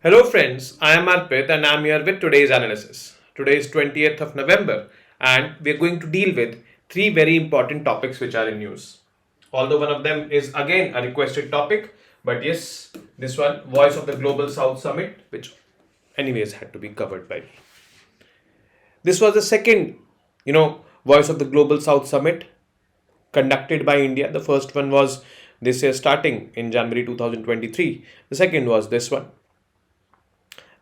Hello friends, I am Arpit and I am here with today's analysis. Today is 20th of November and we are going to deal with three very important topics which are in news. Although one of them is again a requested topic, but yes, this one, Voice of the Global South Summit, which anyways had to be covered by me. This was the second, Voice of the Global South Summit conducted by India. The first one was this year starting in January 2023. The second was this one.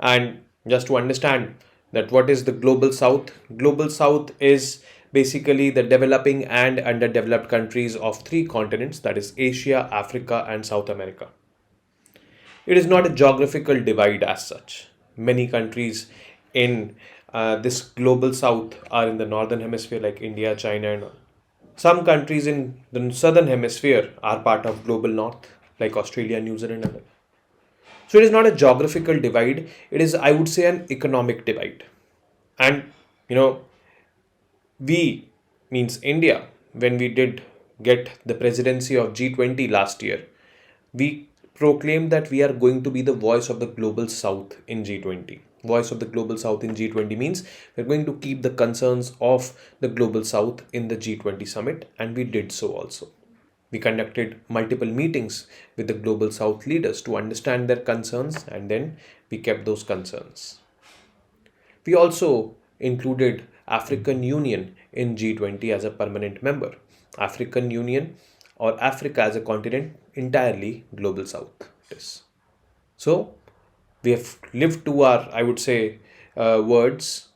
And just to understand that what is the global south is basically the developing and underdeveloped countries of three continents, that is Asia, Africa and South America. It is not a geographical divide as such. Many countries in this global south are in the northern hemisphere like India, China and all. Some countries in the southern hemisphere are part of global north like Australia, New Zealand and all. So it is not a geographical divide, it is, I would say, an economic divide. And we means India, when we did get the presidency of G20 last year, we proclaimed that we are going to be the voice of the global south in G20. Voice of the global south in G20 means we're going to keep the concerns of the global south in the G20 summit, and we did so also. We conducted multiple meetings with the Global South leaders to understand their concerns, and then we kept those concerns. We also included African Union in G20 as a permanent member. African Union or Africa as a continent entirely Global South it is. So we have lived to our, I would say, words,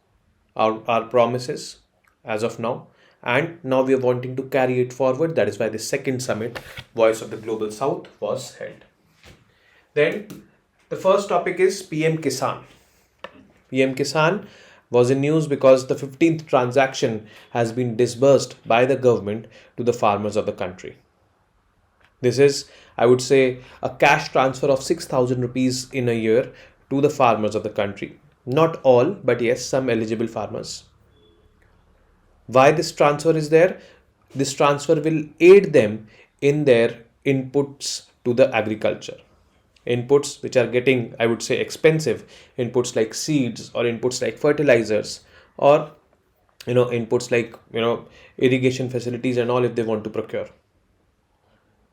our promises as of now. And now we are wanting to carry it forward. That is why the second summit, Voice of the Global South, was held. Then the first topic is PM Kisan. PM Kisan was in news because the 15th transaction has been disbursed by the government to the farmers of the country. This is, I would say, a cash transfer of 6,000 rupees in a year to the farmers of the country. Not all, but yes, some eligible farmers. Why this transfer is there? This transfer will aid them in their inputs to the agriculture. Inputs which are getting, I would say, expensive. Inputs like seeds or inputs like fertilizers or inputs like irrigation facilities and all if they want to procure.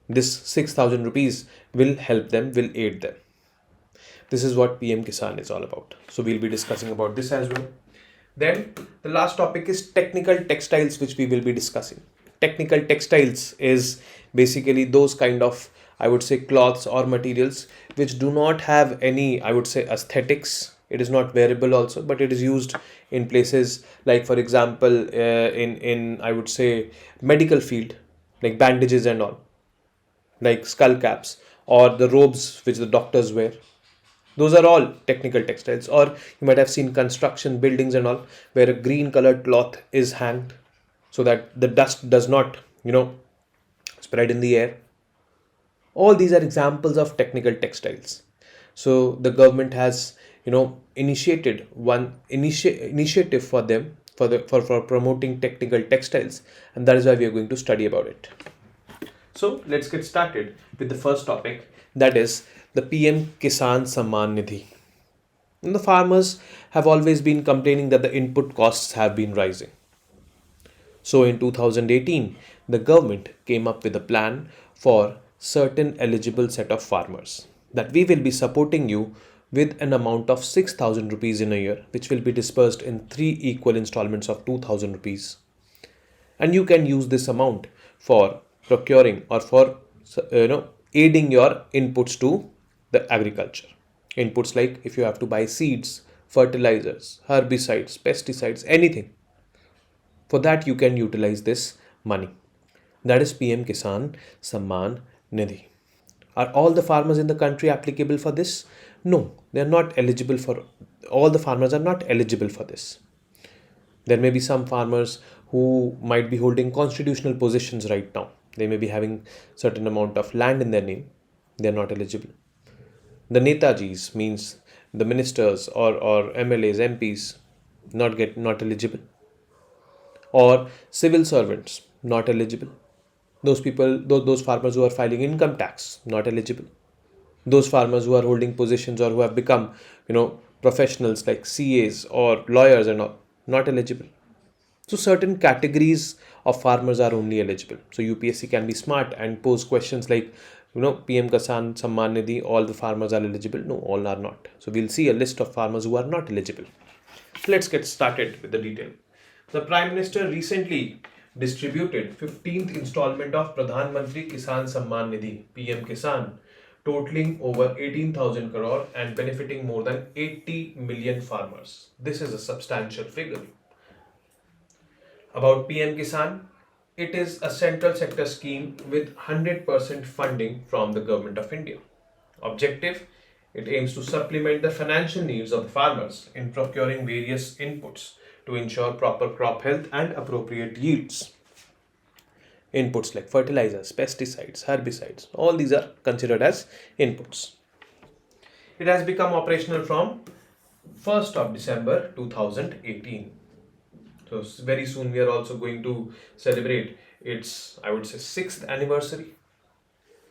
This 6,000 rupees will help them, will aid them. This is what PM Kisan is all about. So we'll be discussing about this as well. Then the last topic is technical textiles, which we will be discussing. Technical textiles is basically those kind of, I would say, cloths or materials which do not have any, I would say, aesthetics. It is not wearable also, but it is used in places like, for example, in I would say medical field, like bandages and all, like skull caps or the robes which the doctors wear. Those are all technical textiles. Or you might have seen construction buildings and all where a green colored cloth is hanged so that the dust does not, spread in the air. All these are examples of technical textiles. So the government has, initiated one initiative for them for promoting technical textiles, and that is why we are going to study about it. So let's get started with the first topic, that is the PM Kisan Samman Nidhi. And the farmers have always been complaining that the input costs have been rising. So in 2018, the government came up with a plan for certain eligible set of farmers that we will be supporting you with an amount of 6,000 rupees in a year, which will be dispersed in 3 equal installments of 2,000 rupees. And you can use this amount for procuring or for aiding your inputs to the agriculture. Inputs like if you have to buy seeds, fertilizers, herbicides, pesticides, anything. For that you can utilize this money. That is PM Kisan Samman Nidhi. Are all the farmers in the country applicable for this? No, they are not eligible for, all the farmers are not eligible for this. There may be some farmers who might be holding constitutional positions right now. They may be having certain amount of land in their name. They are not eligible. The Netajis means the ministers or MLAs, MPs not eligible. Or civil servants not eligible. Those people, those farmers who are filing income tax not eligible. Those farmers who are holding positions or who have become, professionals like CAs or lawyers and all, not eligible. So certain categories of farmers are only eligible. So UPSC can be smart and pose questions like, PM Kisan Samman Nidhi, all the farmers are eligible. No, all are not. So we'll see a list of farmers who are not eligible. Let's get started with the detail. The Prime Minister recently distributed 15th installment of Pradhan Mantri Kisan Samman Nidhi PM Kisan, totaling over 18,000 crore and benefiting more than 80 million farmers. This is a substantial figure. About PM Kisan, it is a central sector scheme with 100% funding from the Government of India. Objective, it aims to supplement the financial needs of the farmers in procuring various inputs to ensure proper crop health and appropriate yields. Inputs like fertilizers, pesticides, herbicides, all these are considered as inputs. It has become operational from 1st of December 2018. So very soon we are also going to celebrate its, I would say, 6th anniversary.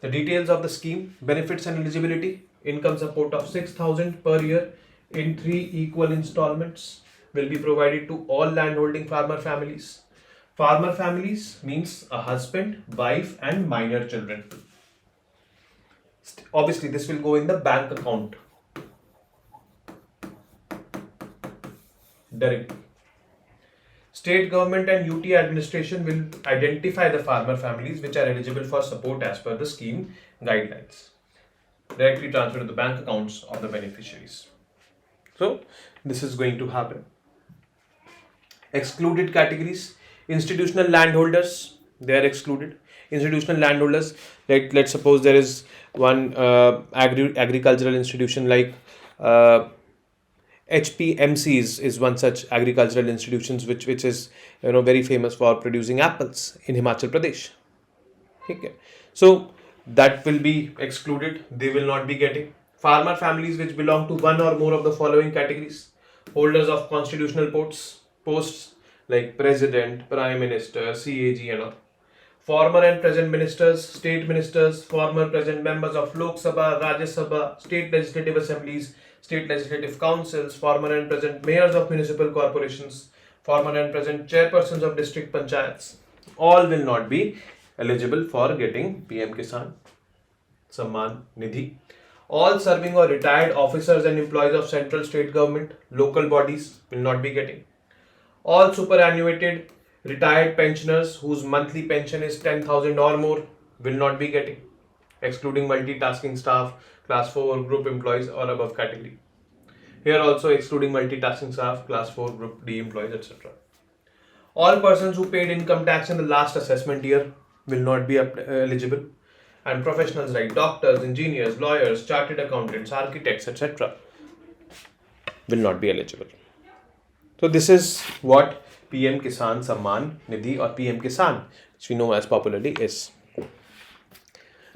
The details of the scheme: benefits and eligibility, income support of 6,000 per year in 3 equal installments will be provided to all landholding farmer families. Farmer families means a husband, wife and minor children. Obviously this will go in the bank account directly. State government and UT administration will identify the farmer families which are eligible for support as per the scheme guidelines. Directly transfer to the bank accounts of the beneficiaries. So this is going to happen. Excluded categories: institutional landholders, they are excluded. Institutional landholders, like let's suppose there is one agricultural institution like HPMC is one such agricultural institutions which is very famous for producing apples in Himachal Pradesh. Okay. So that will be excluded. They will not be getting. Farmer families which belong to one or more of the following categories: holders of constitutional posts like President, Prime Minister, CAG and all. Former and present ministers, state ministers, former present members of Lok Sabha, Rajya Sabha, state legislative assemblies, state legislative councils, former and present mayors of municipal corporations, former and present chairpersons of district panchayats, all will not be eligible for getting PM Kisan Samman Nidhi. All serving or retired officers and employees of central, state government, local bodies will not be getting. All superannuated retired pensioners whose monthly pension is 10,000 or more will not be getting, excluding multitasking staff, class 4 group employees or above category. Here also excluding multitasking staff, class 4 group D employees, etc. All persons who paid income tax in the last assessment year will not be eligible, and professionals like doctors, engineers, lawyers, chartered accountants, architects, etc. will not be eligible. So this is what PM Kisan Samman Nidhi or PM Kisan, which we know as popularly, is.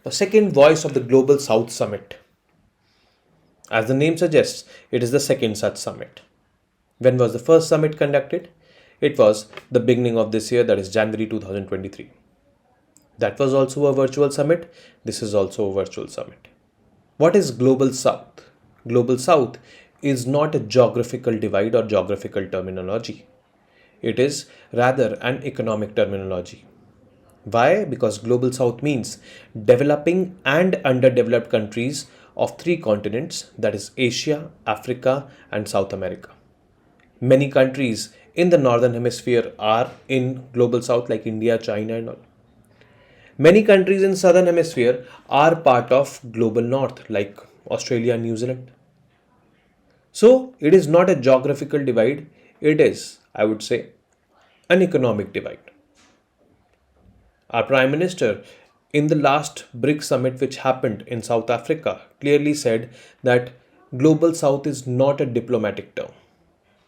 The second voice of the Global South Summit. As the name suggests, it is the second such summit. When was the first summit conducted? It was the beginning of this year, that is January 2023. That was also a virtual summit. This is also a virtual summit. What is Global South? Global South is not a geographical divide or geographical terminology. It is rather an economic terminology. Why? Because Global South means developing and underdeveloped countries of 3 continents, that is Asia, Africa and South America. Many countries in the Northern Hemisphere are in Global South like India, China and all. Many countries in Southern Hemisphere are part of Global North like Australia and New Zealand. So it is not a geographical divide, it is, I would say, an economic divide. Our Prime Minister in the last BRICS summit which happened in South Africa clearly said that Global South is not a diplomatic term.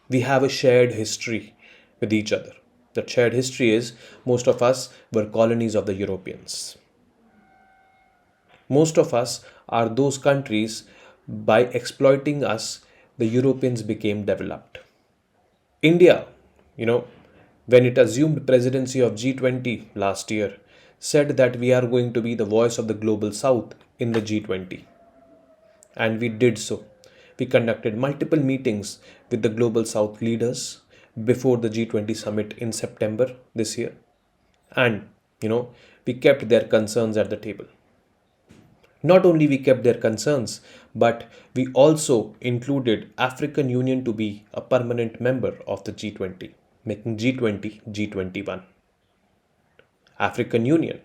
We have a shared history with each other. That shared history is most of us were colonies of the Europeans. Most of us are those countries, by exploiting us, the Europeans became developed. India, when it assumed presidency of G20 last year, said that we are going to be the voice of the Global South in the G20. and we did so. We conducted multiple meetings with the Global South leaders before the G20 summit in September this year. And, we kept their concerns at the table. Not only we kept their concerns, but we also included African Union to be a permanent member of the G20, making G20 G21. African Union,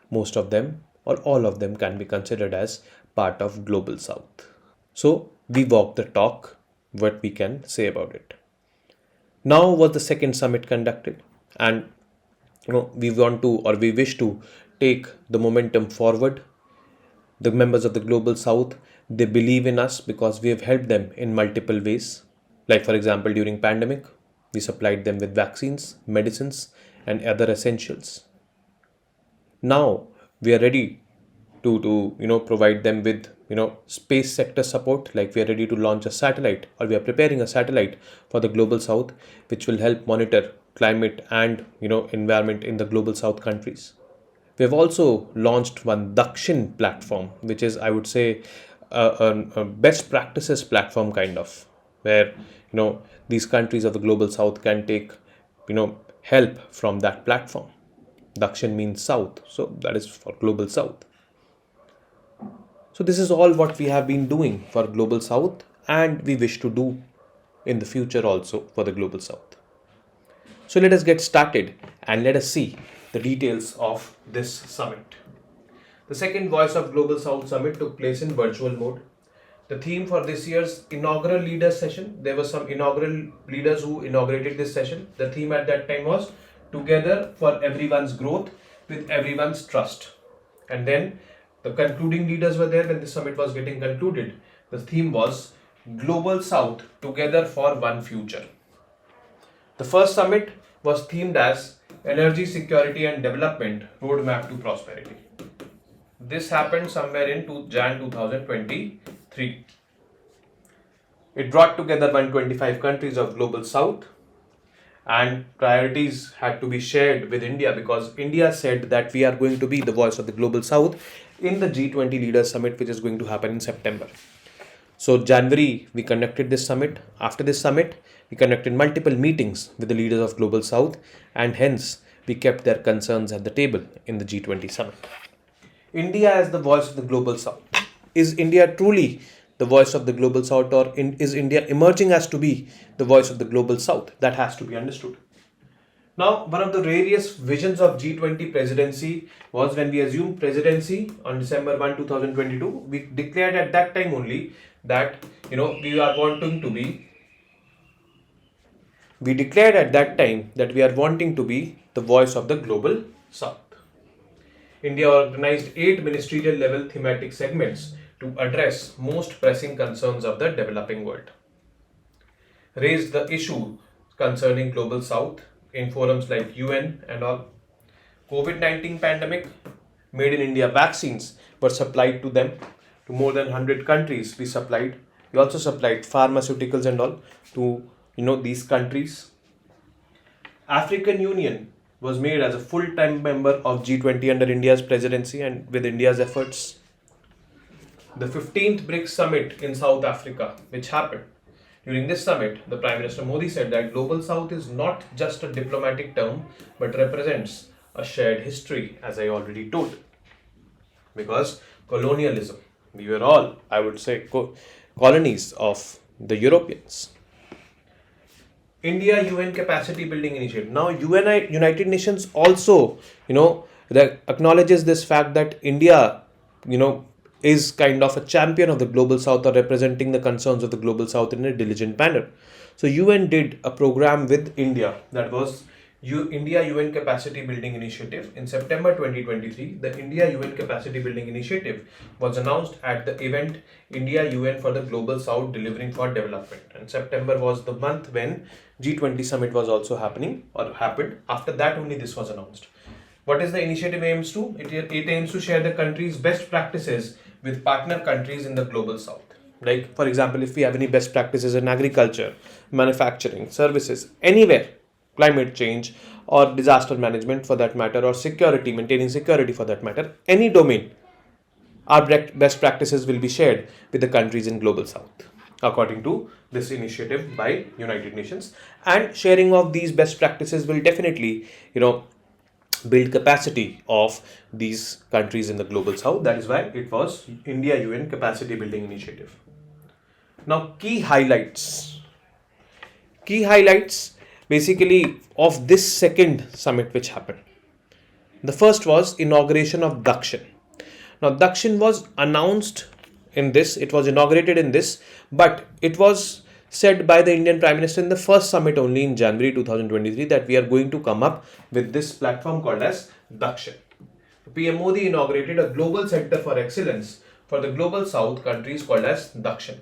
most of them or all of them can be considered as part of Global South. So we walk the talk, what we can say about it. Now was the second summit conducted, and we want to, or we wish to, take the momentum forward. The members of the Global South, they believe in us because we have helped them in multiple ways. Like for example, during pandemic, we supplied them with vaccines, medicines, and other essentials. Now we are ready to provide them with space sector support. Like we are ready to launch a satellite, or we are preparing a satellite for the Global South, which will help monitor climate and environment in the Global South countries. We have also launched one Dakshin platform, which is, I would say, a best practices platform kind of, where these countries of the Global South can take help from that platform. Dakshin means south, so that is for Global South. So this is all what we have been doing for Global South, and we wish to do in the future also for the Global South. So let us get started and let us see the details of this summit. The second Voice of Global South Summit took place in virtual mode. The theme for this year's inaugural leaders session, there were some inaugural leaders who inaugurated this session. The theme at that time was Together for Everyone's Growth with Everyone's Trust. And then the concluding leaders were there when the summit was getting concluded. The theme was Global South Together for One Future. The first summit was themed as Energy Security and Development Roadmap to Prosperity. This happened somewhere in Jan 2023. It brought together 125 countries of Global South, and priorities had to be shared with India, because India said that we are going to be the voice of the Global South in the G20 Leaders Summit, which is going to happen in September. So January, we conducted this summit. After this summit, we conducted multiple meetings with the leaders of Global South, and hence we kept their concerns at the table in the G20 summit. India as the voice of the Global South. Is India truly the voice of the Global South, or is India emerging as to be the voice of the Global South? That has to be understood. Now, one of the various visions of G20 presidency was when we assumed presidency on December 1, 2022, we declared at that time only that, we are wanting to be the voice of the Global South. India organized 8 ministerial level thematic segments to address most pressing concerns of the developing world. Raised the issue concerning Global South in forums like UN and all. COVID-19 pandemic, made in India vaccines were supplied to them, to more than 100 countries we supplied. We also supplied pharmaceuticals and all to these countries. African Union was made as a full-time member of G20 under India's presidency and with India's efforts. The 15th BRICS summit in South Africa, which happened. During this summit, the Prime Minister Modi said that Global South is not just a diplomatic term, but represents a shared history, as I already told. Because colonialism, we were all, I would say, colonies of the Europeans. India UN Capacity Building Initiative. Now, United Nations also, acknowledges this fact that India, is kind of a champion of the Global South, or representing the concerns of the Global South in a diligent manner. So UN did a program with India, that was India UN Capacity Building Initiative. In September 2023, the India UN Capacity Building Initiative was announced at the event India UN for the Global South Delivering for Development. And September was the month when G20 summit was also happening, or happened. After that only this was announced. What is the initiative aims to? It aims to share the country's best practices with partner countries in the Global South. Like, for example, if we have any best practices in agriculture, manufacturing, services, anywhere, climate change or disaster management for that matter, or security, maintaining security for that matter, any domain, Our best practices will be shared with the countries in Global South, according to this initiative by United Nations. And sharing of these best practices will definitely, build capacity of these countries in the Global South. That is why it was India UN Capacity Building Initiative. Now, key highlights basically of this second summit which happened. The first was inauguration of Dakshin. Now, Dakshin was announced in this, it was inaugurated in this, but it was said by the Indian Prime Minister in the first summit only in January 2023 that we are going to come up with this platform called as Dakshin. PM Modi inaugurated a global center for excellence for the Global South countries called as Dakshin.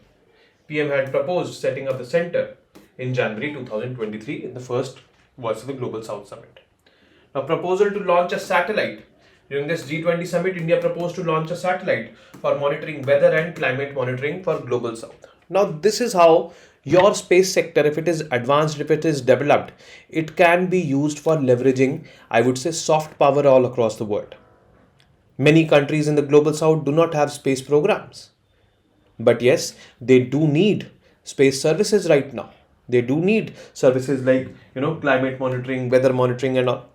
PM had proposed setting up the center in January 2023 in the first Voice of the Global South Summit. Now, proposal to launch a satellite. During this G20 summit, India proposed to launch a satellite for monitoring weather and climate monitoring for Global South. Now, this is how your space sector, if it is advanced, if it is developed, it can be used for leveraging, I would say, soft power all across the world. Many countries in the Global South do not have space programs. But yes, they do need space services right now. They do need services like, climate monitoring, weather monitoring and all.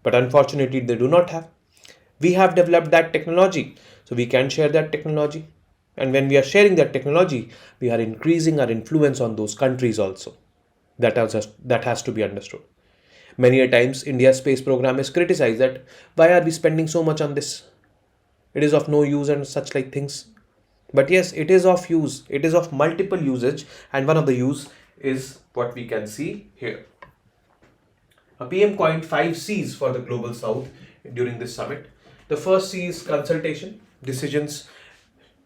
But unfortunately, they do not have. We have developed that technology, so we can share that technology. And when we are sharing that technology, we are increasing our influence on those countries also. That has to be understood. Many a times, India's space program is criticized that why are we spending so much on this? It is of no use and such like things. But yes, it is of use. It is of multiple usage, and one of the use is what we can see here. PM coined 5 C's for the Global South during this summit. The first C is consultation. Decisions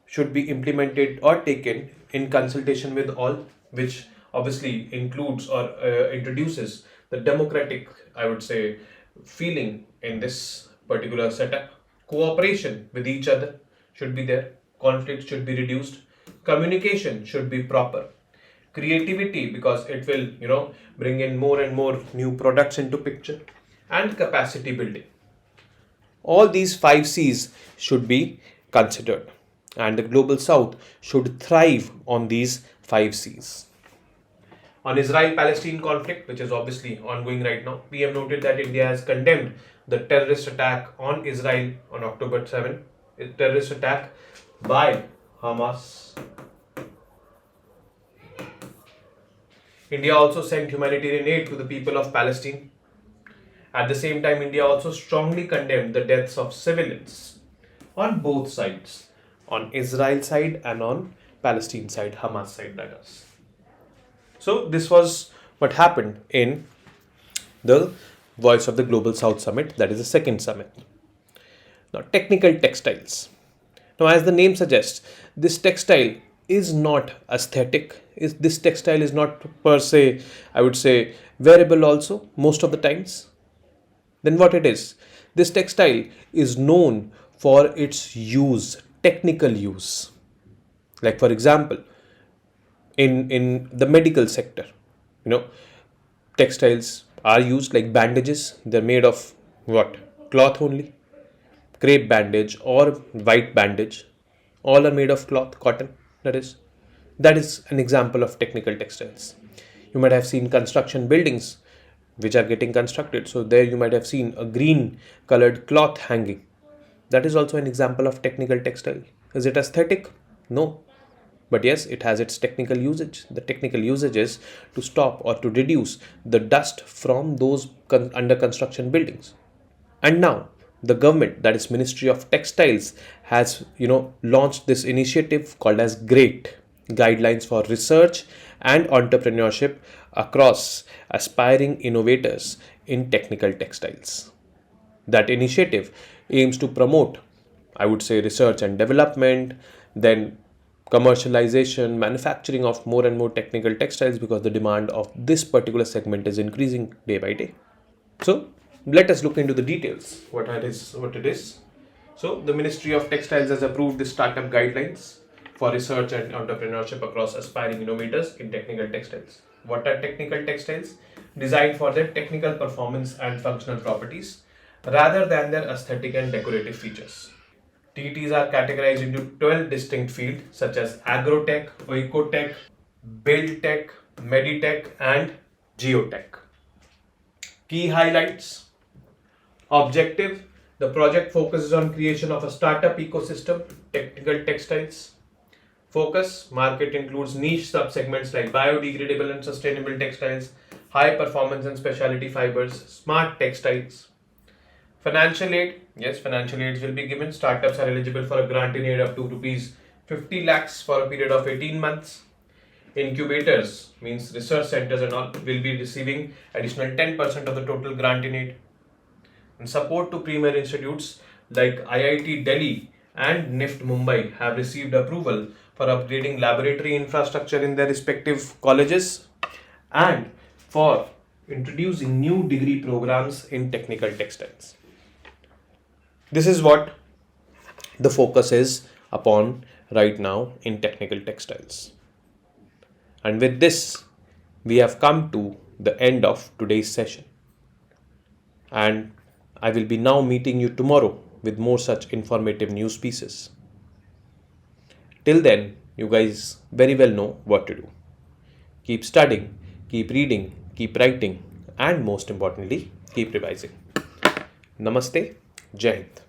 should be implemented or taken in consultation with all, which obviously includes or introduces the democratic, I would say, feeling in this particular setup. Cooperation with each other should be there. Conflict should be reduced. Communication should be proper. Creativity, because it will, bring in more and more new products into picture. And capacity building. All these 5 C's should be considered. And the Global South should thrive on these 5 C's. On Israel-Palestine conflict, which is obviously ongoing right now, PM noted that India has condemned the terrorist attack on Israel on October 7, a terrorist attack by Hamas. India also sent humanitarian aid to the people of Palestine. At the same time, India also strongly condemned the deaths of civilians on both sides, on Israel side and on Palestine side, Hamas side, that is. So this was what happened in the Voice of the Global South Summit, that is the second summit. Now, technical textiles. Now, as the name suggests, this textile is not aesthetic. This textile is not per se, I would say, wearable also most of the times. Then what it is? This textile is known for its use, technical use. Like for example, in the medical sector, textiles are used like bandages. They're made of what? Cloth only. Crepe bandage or white bandage. All are made of cloth, cotton, that is. That is an example of technical textiles. You might have seen construction buildings which are getting constructed. So there you might have seen a green colored cloth hanging. That is also an example of technical textile. Is it aesthetic? No. But yes, it has its technical usage. The technical usage is to stop or to reduce the dust from those under construction buildings. And now the government, that is Ministry of Textiles, has launched this initiative called as GREAT, Guidelines for Research and Entrepreneurship across aspiring innovators in technical textiles. That initiative aims to promote, I would say, research and development, then commercialization, manufacturing of more and more technical textiles, because the demand of this particular segment is increasing day by day. So let us look into the details, what it is. So the Ministry of Textiles has approved the startup guidelines for research and entrepreneurship across aspiring innovators in technical textiles. What are technical textiles? Designed for their technical performance and functional properties rather than their aesthetic and decorative features. TTs are categorized into 12 distinct fields such as agrotech, oikotech, buildtech, meditech, and geotech. Key highlights. Objective: the project focuses on creation of a startup ecosystem, technical textiles. Focus: market includes niche subsegments like biodegradable and sustainable textiles, high performance and specialty fibers, smart textiles. Financial aid: yes, financial aids will be given. Startups are eligible for a grant in aid up to rupees 50 lakhs for a period of 18 months. Incubators means research centers and all will be receiving additional 10% of the total grant in aid. And support to premier institutes like IIT Delhi and NIFT Mumbai have received approval for upgrading laboratory infrastructure in their respective colleges and for introducing new degree programs in technical textiles. This is what the focus is upon right now in technical textiles. And with this, we have come to the end of today's session. And I will be now meeting you tomorrow with more such informative news pieces. Till then, you guys very well know what to do. Keep studying, keep reading, keep writing, and most importantly, keep revising. Namaste, Jai Hind.